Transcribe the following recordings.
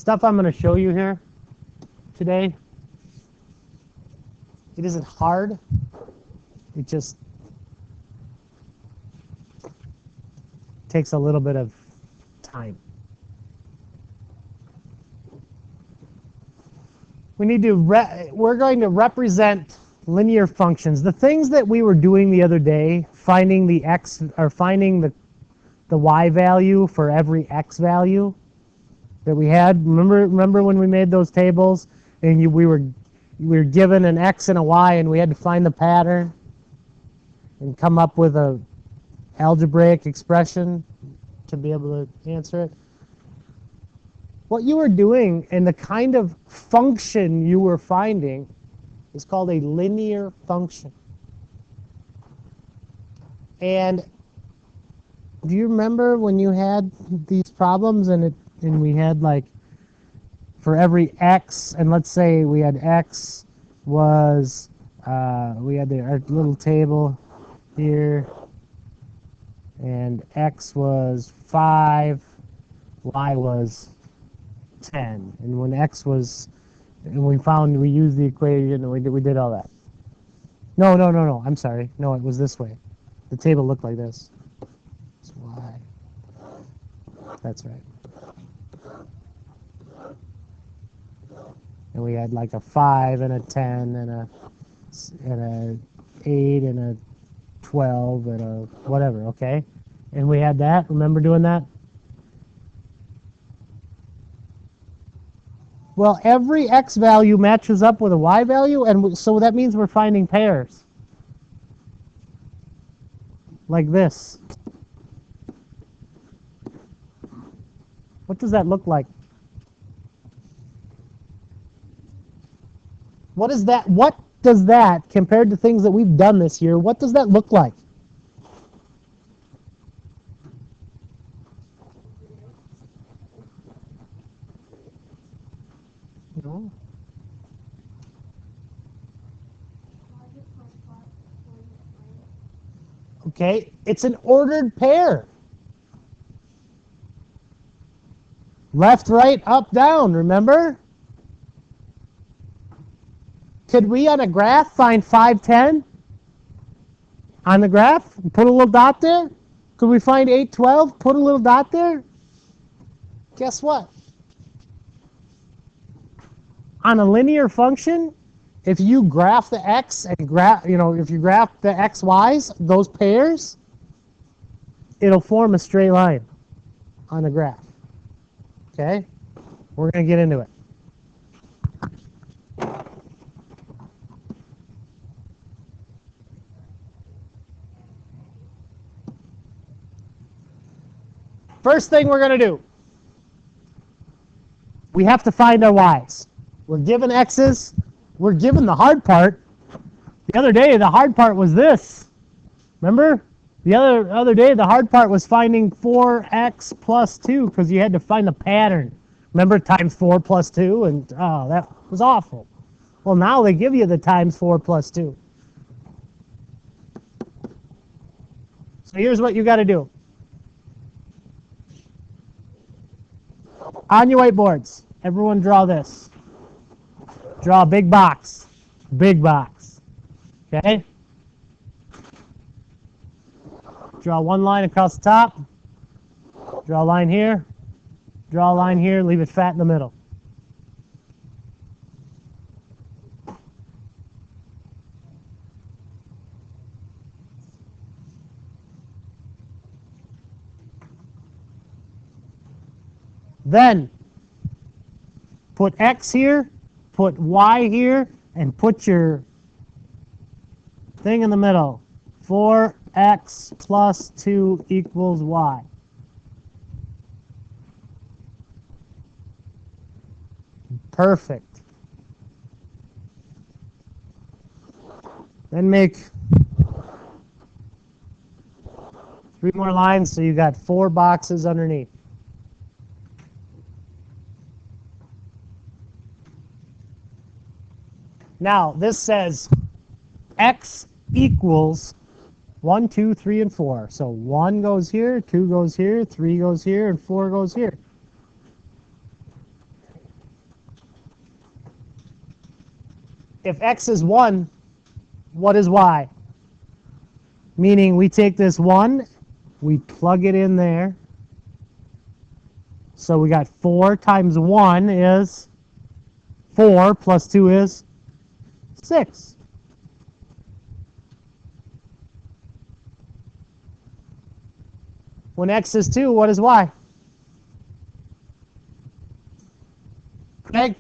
stuff I'm going to show you here today, it isn't hard. It just takes a little bit of time. We're going to represent linear functions. The things that we were doing the other day, finding the x or finding the y value for every x value that we had. Remember when we made those tables and we were given an x and a y and we had to find the pattern and come up with a algebraic expression to be able to answer it. What you were doing and the kind of function you were finding is called a linear function. And do you remember when you had these problems and we had, like, for every x, and let's say we had x was, we had our little table here, and x was 5, y was 10. And when x was, and we used the equation and we did all that. No, I'm sorry. No, it was this way. The table looked like this. It's y. That's right. And we had like a 5 and a 10 and a 8 and a 12 and a whatever, okay? And we had that. Remember doing that? Well, every x value matches up with a y value, and so that means we're finding pairs. Like this. What does that look like? What does that, compared to things that we've done this year, what does that look like? No. Okay, it's an ordered pair. Left, right, up, down, remember? Could we on a graph find 5, 10? On the graph, put a little dot there? Could we find 8, 12? Put a little dot there? Guess what? On a linear function, if you graph the x and if you graph the x, y's, those pairs, it'll form a straight line on the graph. Okay? We're going to get into it. First thing we're going to do, we have to find our y's. We're given x's. We're given the hard part. The other day, the hard part was this. Remember? The other day, the hard part was finding 4x plus 2 because you had to find the pattern. Remember, times 4 plus 2? And, oh, that was awful. Well, now they give you the times 4 plus 2. So here's what you got to do. On your whiteboards, everyone draw this. Draw a big box. Big box. Okay? Draw one line across the top. Draw a line here. Draw a line here. Leave it fat in the middle. Then, put x here, put y here, and put your thing in the middle. 4x plus 2 equals y. Perfect. Then make 3 more lines so you got 4 boxes underneath. Now, this says x equals 1, 2, 3, and 4. So 1 goes here, 2 goes here, 3 goes here, and 4 goes here. if x is 1, what is y? Meaning we take this 1, we plug it in there. So we got 4 times 1 is 4 plus 2 is 6. When x is 2, what is y? Craig?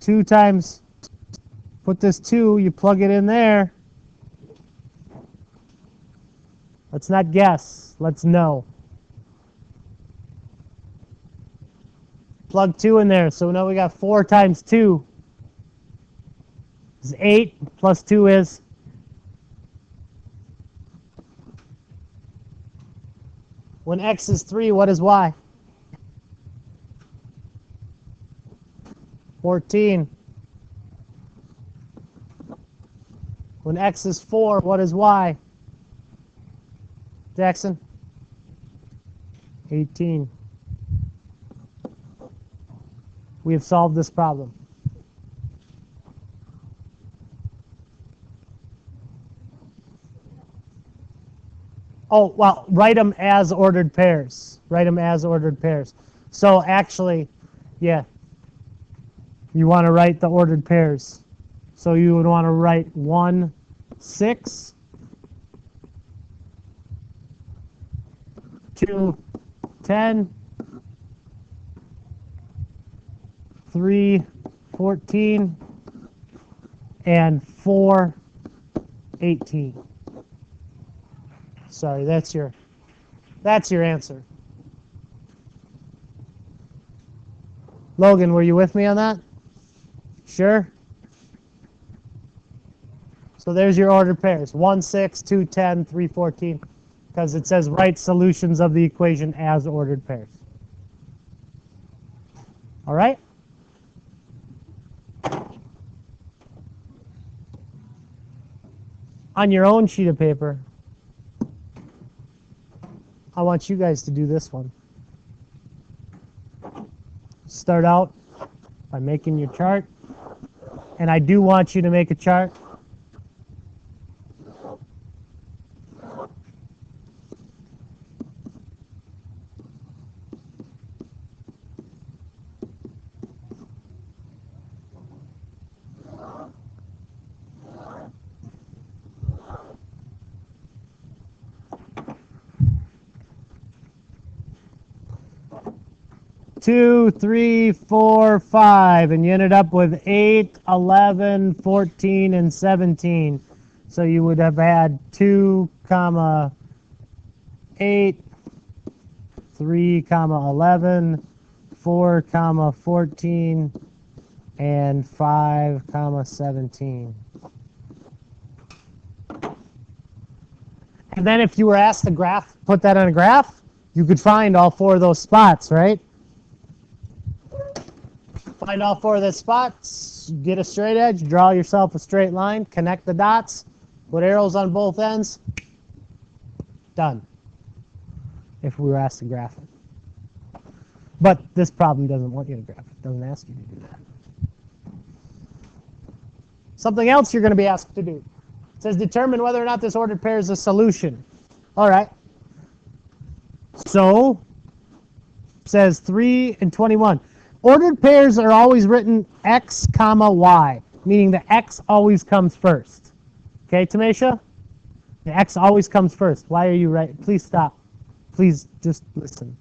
2 times, put this 2, you plug it in there. Let's not guess. Let's know. Plug 2 in there. So now we got 4 times 2 is 8 plus 2 is when x is 3, what is y? 14. When x is 4, what is y? Jackson? 18. We have solved this problem. Oh, well, write them as ordered pairs. Write them as ordered pairs. So actually, yeah, you want to write the ordered pairs. So you would want to write 1, 6, 2, 10, 3, 14, and 4, 18. Sorry, that's your answer. Logan, were you with me on that? Sure? So there's your ordered pairs. 1, 6, 2, 10, 3, 14. Because it says write solutions of the equation as ordered pairs. All right? On your own sheet of paper, I want you guys to do this one. Start out by making your chart. And I do want you to make a chart. Two, 3, 4, 5, and you ended up with 8, 11, 14, and 17. So you would have had 2, 8, 3, 11, 4, 14, and 5, 17. And then if you were asked to put that on a graph, you could find all 4 of those spots, right? Find all 4 of the spots, get a straight edge, draw yourself a straight line, connect the dots, put arrows on both ends, done. If we were asked to graph it. But this problem doesn't want you to graph it. It doesn't ask you to do that. Something else you're going to be asked to do. It says determine whether or not this ordered pair is a solution. All right. So, it says 3 and 21. Ordered pairs are always written x, y, meaning the x always comes first. Okay, Tamesha? The x always comes first. Why are you right? Please stop. Please just listen.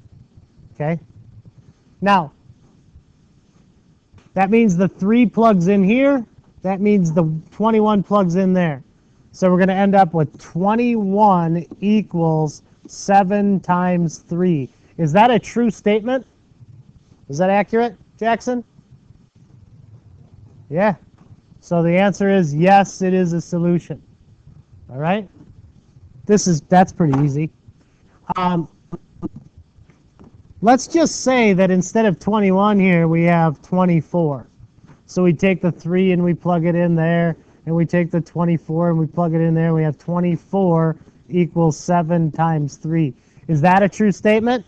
Okay? Now, that means the 3 plugs in here. That means the 21 plugs in there. So we're going to end up with 21 equals 7 times 3. Is that a true statement? Is that accurate, Jackson? Yeah. So the answer is yes, it is a solution. All right? That's pretty easy. Let's just say that instead of 21 here, we have 24. So we take the 3 and we plug it in there, and we take the 24 and we plug it in there. We have 24 equals 7 times 3. Is that a true statement?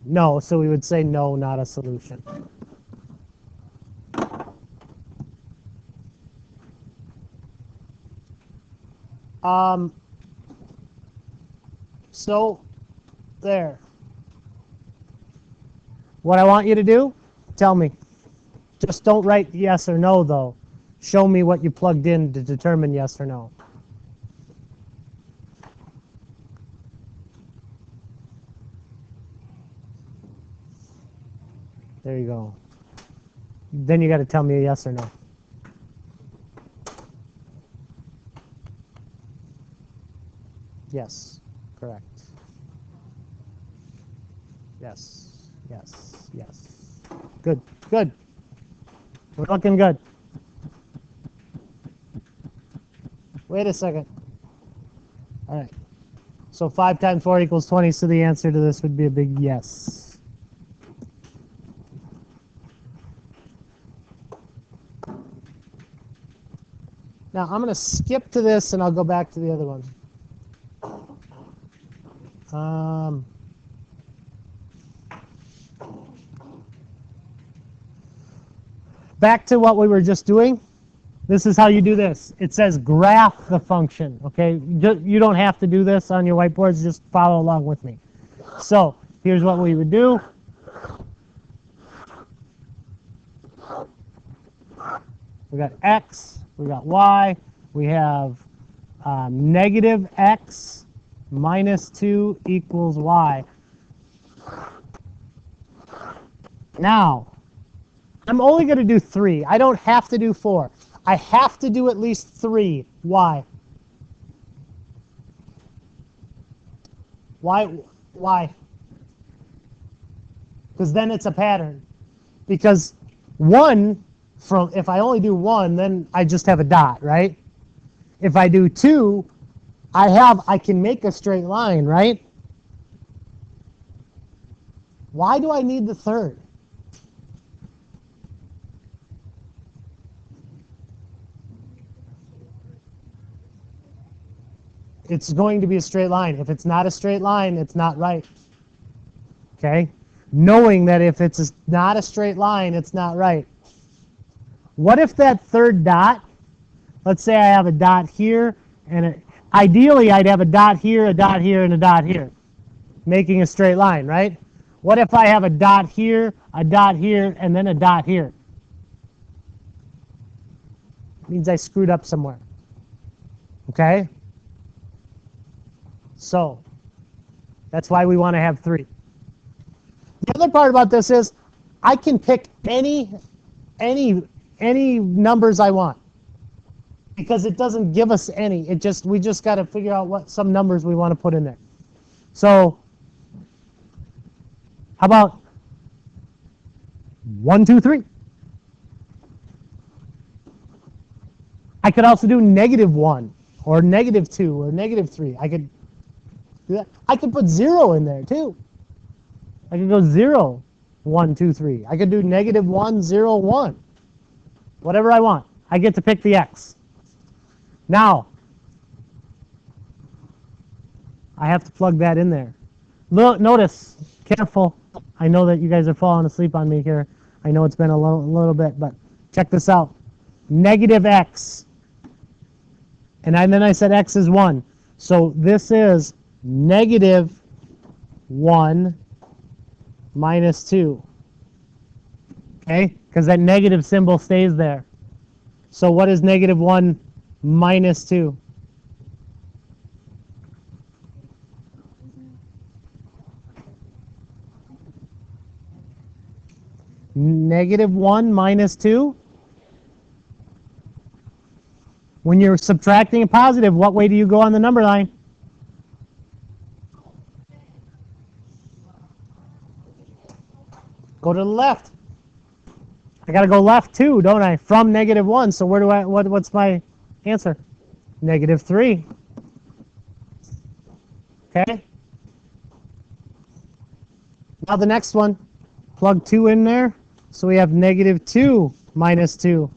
No, so we would say no, not a solution. So, there. What I want you to do, tell me. Just don't write yes or no, though. Show me what you plugged in to determine yes or no. There you go. Then you got to tell me a yes or no. Yes, correct. Yes, yes, yes. Good, good. We're looking good. Wait a second. All right. So 5 times 4 equals 20, so the answer to this would be a big yes. Now I'm going to skip to this and I'll go back to the other one. Back to what we were just doing. This is how you do this. It says graph the function, okay? You don't have to do this on your whiteboards. Just follow along with me. So here's what we would do. We got x, we got y, we have negative x minus 2 equals y. Now, I'm only going to do 3. I don't have to do 4. I have to do at least 3. Why? Why? Because then it's a pattern. Because 1, if I only do 1, then I just have a dot, right? If I do 2, I can make a straight line, right? Why do I need the third? It's going to be a straight line. If it's not a straight line, it's not right. Okay? Knowing that if it's not a straight line, it's not right. What if that third dot, let's say I have a dot here, and ideally I'd have a dot here, and a dot here, making a straight line, right? What if I have a dot here, and then a dot here? It means I screwed up somewhere. Okay? So, that's why we want to have 3. The other part about this is I can pick any numbers I want because it doesn't give us any. We just got to figure out what some numbers we want to put in there. So, how about 1, 2, 3? I could also do -1 or -2 or -3. I could do that. I could put 0 in there too. I could go 0, 1, 2, 3. I could do -1, 0, 1. Whatever I want. I get to pick the x. Now, I have to plug that in there. Notice, careful. I know that you guys are falling asleep on me here. I know it's been a little bit, but check this out. -x. And then I said x is 1. So this is -1 minus 2. Okay? Because that negative symbol stays there. So what is -1 minus 2? -1 minus 2? When you're subtracting a positive, what way do you go on the number line? Go to the left. I got to go left too, don't I? From -1. So where do what's my answer? -3. Okay? Now the next one. Plug 2 in there. So we have -2 minus 2.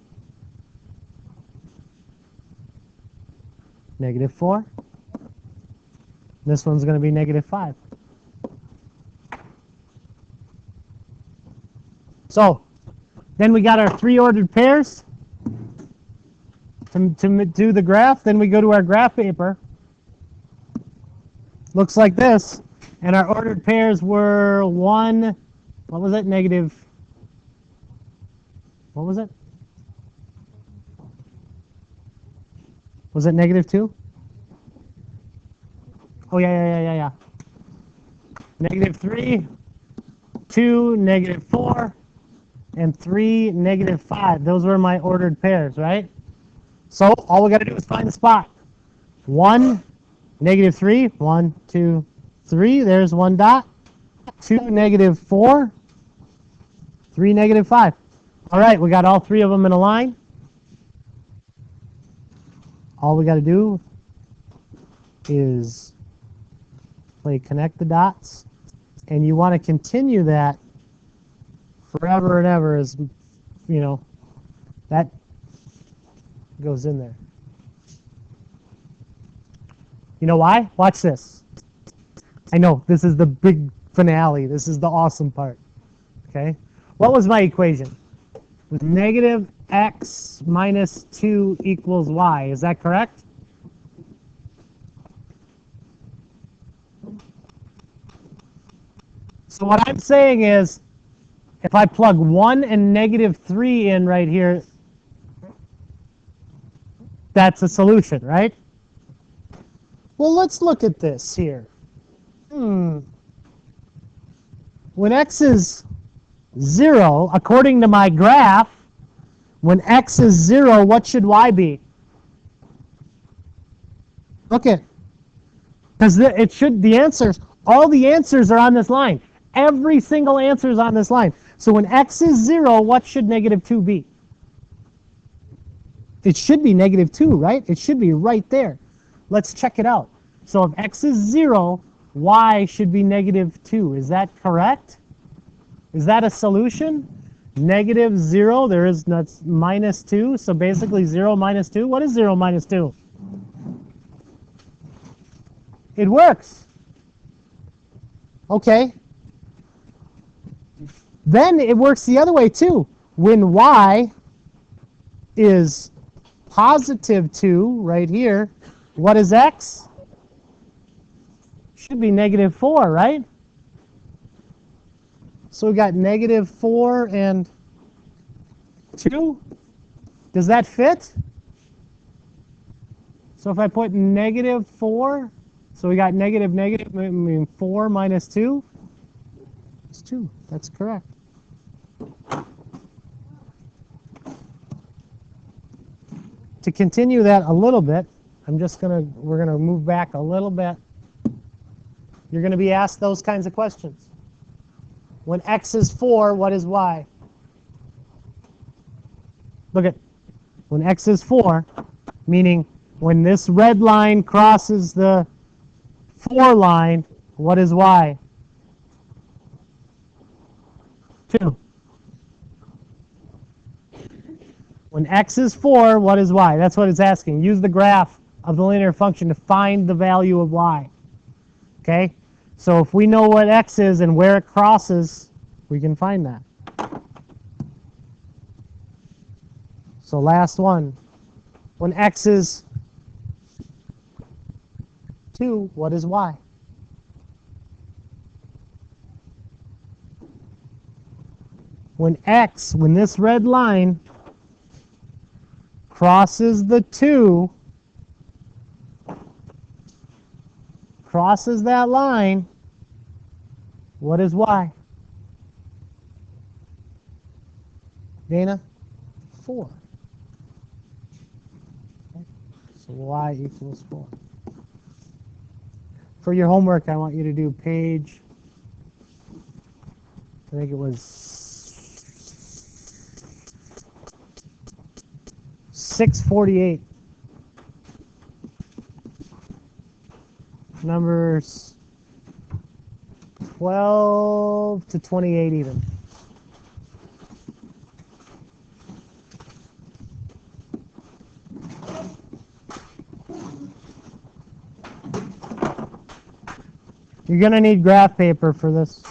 -4. This one's going to be -5. So, then we got our 3 ordered pairs. To do the graph, then we go to our graph paper. Looks like this. And our ordered pairs were 1, what was it? Negative, what was it? Was it negative 2? Oh, yeah. Negative 3, 2, negative 4, and 3, negative 5. Those were my ordered pairs, right? So all we got to do is find the spot. 1, negative 3, 1, 2, 3. There's one dot. 2, negative 4, 3, negative 5. All right, we got all three of them in a line. All we got to do is play connect the dots, and you want to continue that forever and ever, as you know, that goes in there. You know why? Watch this. I know this is the big finale. This is the awesome part. Okay, what was my equation? It was negative x minus 2 equals y. Is that correct? So what I'm saying is, if I plug 1 and negative 3 in right here, that's a solution, right? Well, let's look at this here. When x is 0, according to my graph, when x is 0, what should y be? Look at, because it should, the answers, all the answers are on this line. Every single answer is on this line. So when x is 0, what should negative 2 be? It should be negative 2, right? It should be right there. Let's check it out. So if x is 0, y should be negative 2. Is that correct? Is that a solution? Negative 0, there is, that's minus 2. So basically 0 minus 2. What is 0 minus 2? It works. Okay. Then it works the other way too. When y is positive 2 right here, what is x? Should be negative 4, right? So we got negative 4 and 2. Does that fit? So if I put negative 4, so we got negative, I mean 4 minus 2. It's 2. That's correct. To continue that a little bit, we're gonna move back a little bit. You're gonna be asked those kinds of questions. When x is 4, what is y? Look at, when x is 4, meaning when this red line crosses the 4 line, what is y? 2. When x is 4, what is y? That's what it's asking. Use the graph of the linear function to find the value of y. Okay? So if we know what x is and where it crosses, we can find that. So last one. When x is 2, what is y? When this red line crosses the 2, crosses that line, what is y? Dana? 4. Okay. So y equals 4. For your homework, I want you to do page, I think it was 648. Numbers 12 to 28 even. You're going to need graph paper for this.